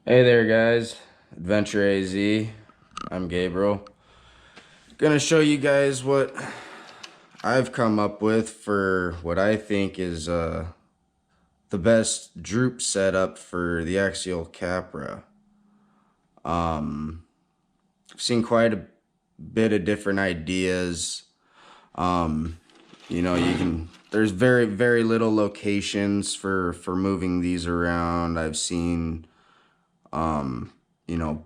Hey there guys, Adventure AZ. I'm Gabriel. Gonna show you guys what I've come up with for what I think is the best droop setup for the Axial Capra. I've seen quite a bit of different ideas. Um, there's very little locations for moving these around. I've seen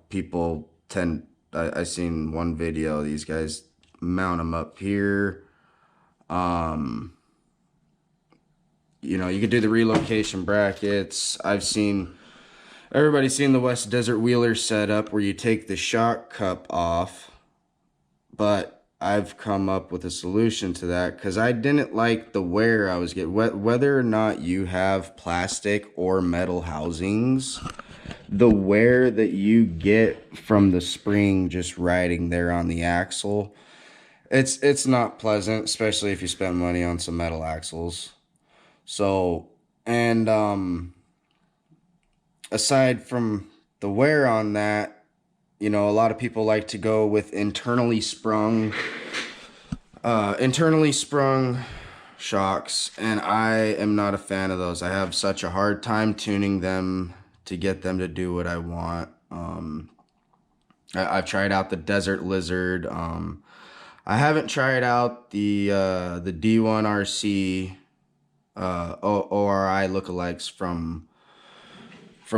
people tend. I seen one video. These guys mount them up here. You could do the relocation brackets. Everybody's seen the West Desert Wheeler setup where you take the shock cup off, but I've come up with a solution to that because I didn't like the wear I was getting. Whether or not you have plastic or metal housings, the wear that you get from the spring just riding there on the axle, it's not pleasant, especially if you spend money on some metal axles. So, and aside from the wear on that, a lot of people like to go with internally sprung shocks, and I am not a fan of those. I have such a hard time tuning them to get them to do what I want. I've tried out the Desert Lizard. I haven't tried out the D1 RC ORI lookalikes from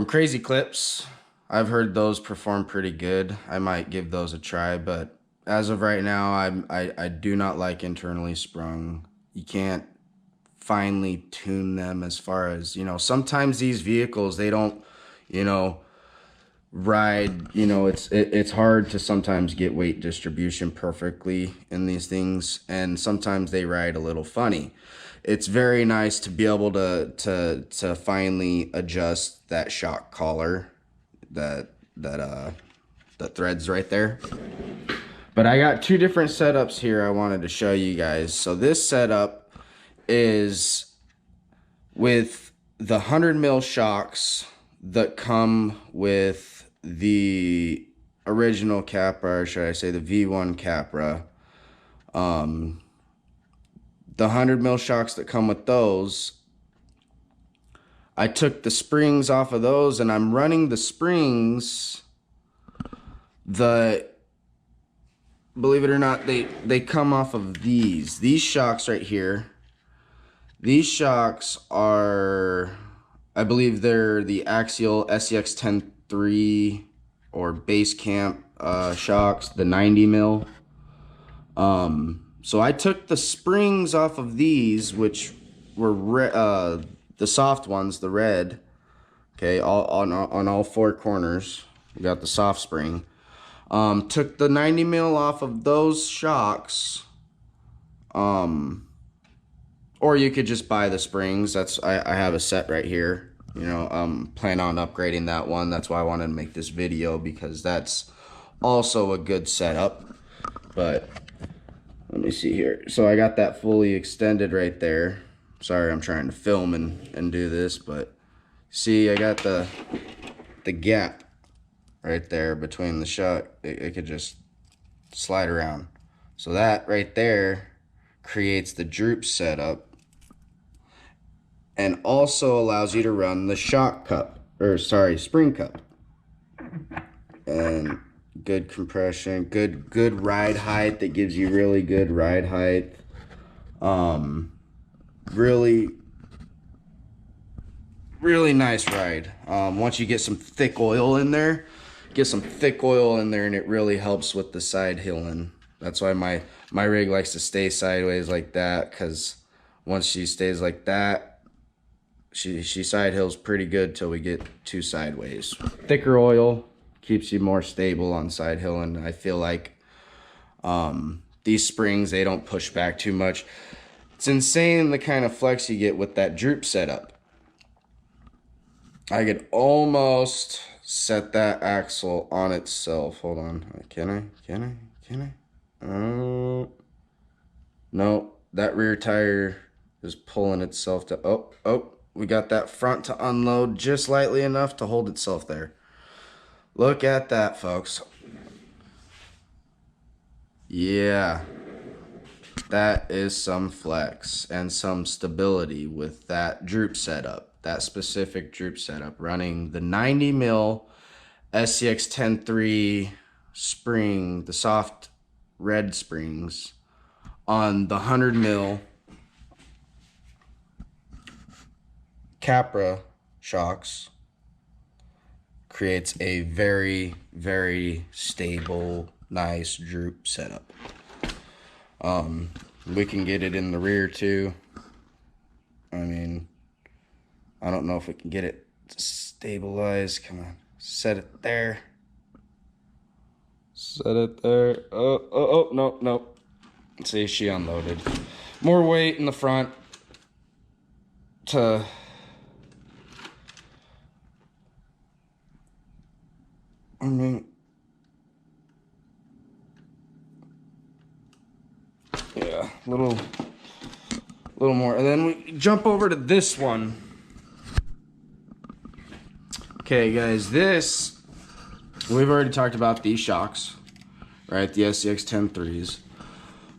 Crazy Clips. I've heard those perform pretty good. I might give those a try, but as of right now, I do not like internally sprung. You can't finely tune them as far as, sometimes these vehicles, they don't, you know, ride, it's hard to sometimes get weight distribution perfectly in these things, and sometimes they ride a little funny. It's very nice to be able to finally adjust that shock collar, that threads right there. But I got two different setups here I wanted to show you guys. So this setup is with the 100 mil shocks that come with the original Capra, or should I say the V1 Capra. The 100 mil shocks that come with those, I took the springs off of those, and I'm running the springs, believe it or not, they come off of these shocks right here. These shocks are, I believe they're the Axial SEX 10.3 or Base Camp shocks, the 90 mil. So I took the springs off of these, which were the soft ones, the red. Okay, on all four corners, we got the soft spring. Took the 90 mil off of those shocks. Or you could just buy the springs. I have a set right here. Plan on upgrading that one. That's why I wanted to make this video, because that's also a good setup. But let me see here. So I got that fully extended right there. Sorry, I'm trying to film and do this, but see, I got the gap right there between the shock. It could just slide around. So that right there creates the droop setup, and also allows you to run the shock cup, or sorry, spring cup. And good compression, good ride height. That gives you really good ride height. Really nice ride. Once you get some thick oil in there, and it really helps with the side hilling. That's why my rig likes to stay sideways like that, because once she stays like that, she side hills pretty good till we get too sideways. Thicker oil keeps you more stable on side hilling. I feel like these springs, they don't push back too much. It's insane the kind of flex you get with that droop setup. I could almost set that axle on itself. Hold on. Can I? Oh, no, that rear tire is pulling itself to, oh, we got that front to unload just lightly enough to hold itself there. Look at that, folks. Yeah. That is some flex and some stability with that droop setup. That specific droop setup. Running the 90 mil SCX 10.3 spring, the soft red springs, on the 100 mil Capra shocks creates a very, very stable, nice droop setup. We can get it in the rear too. I mean, I don't know if we can get it to stabilize. Come on, set it there. Set it there. Oh, no. See, she unloaded. More weight in the front to yeah, a little more. And then we jump over to this one. Okay, guys, this, we've already talked about these shocks, right? The SCX 10.3s.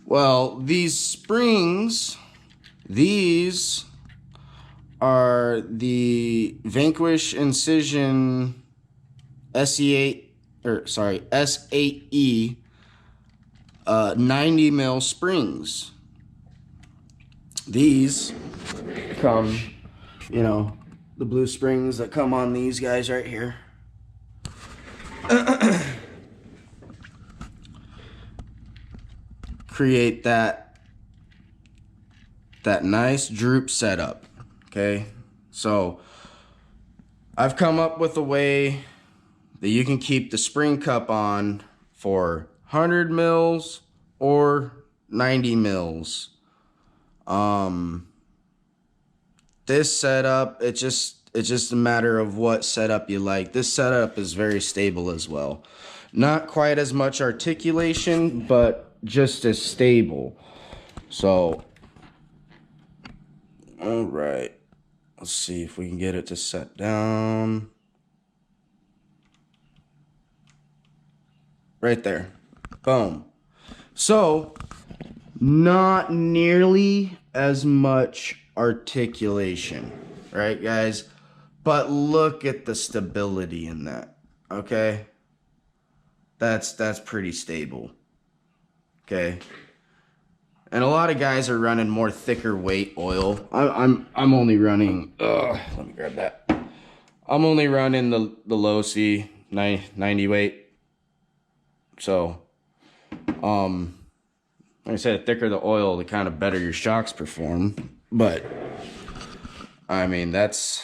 Well, these springs, these are the Vanquish Incision S8E 90 mil springs. These come, you know, the blue springs that come on these guys right here. Create that nice droop setup. Okay, so I've come up with a way that you can keep the spring cup on for 100 mils or 90 mils. This setup, it's just a matter of what setup you like. This setup is very stable as well. Not quite as much articulation, but just as stable. So, all right, let's see if we can get it to set down. Right there. Boom. So, not nearly as much articulation, right, guys? But look at the stability in that, okay? That's pretty stable, okay? And a lot of guys are running more thicker weight oil. I'm only running, let me grab that. I'm only running the low C 90 weight. So, like I said, the thicker the oil, the kind of better your shocks perform. But, I mean, that's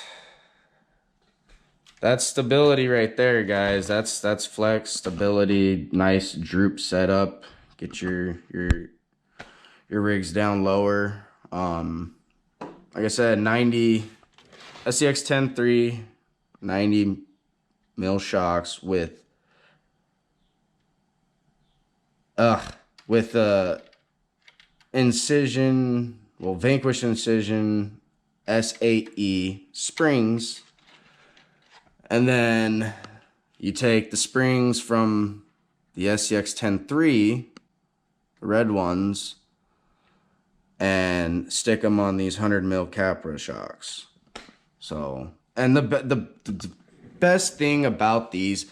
stability right there, guys. That's flex, stability, nice droop setup. Get your rigs down lower. Like I said, 90 SCX 10.3, 90 mil shocks with incision, well, Vanquish Incision S8E springs, and then you take the springs from the SCX 10.3, the red ones, and stick them on these 100 mil Capra shocks. So, and the best thing about these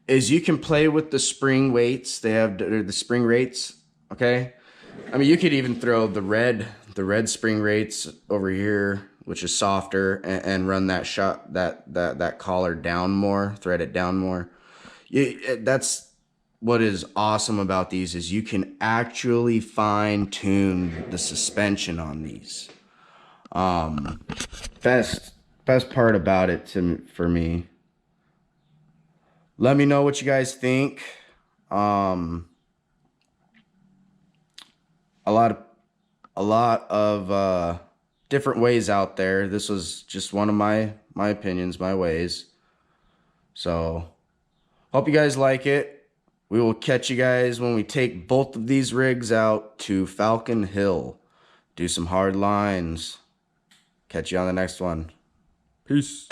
is you can play with the spring weights. They have the spring rates, okay? I mean, you could even throw the red spring rates over here, which is softer, and run that shot, that collar down more, thread it down more. That's what is awesome about these, is you can actually fine tune the suspension on these. Best part about it for me. Let me know what you guys think. A lot of different ways out there. This was just one of my opinions, my ways. So, hope you guys like it. We will catch you guys when we take both of these rigs out to Falcon Hill. Do some hard lines. Catch you on the next one. Peace.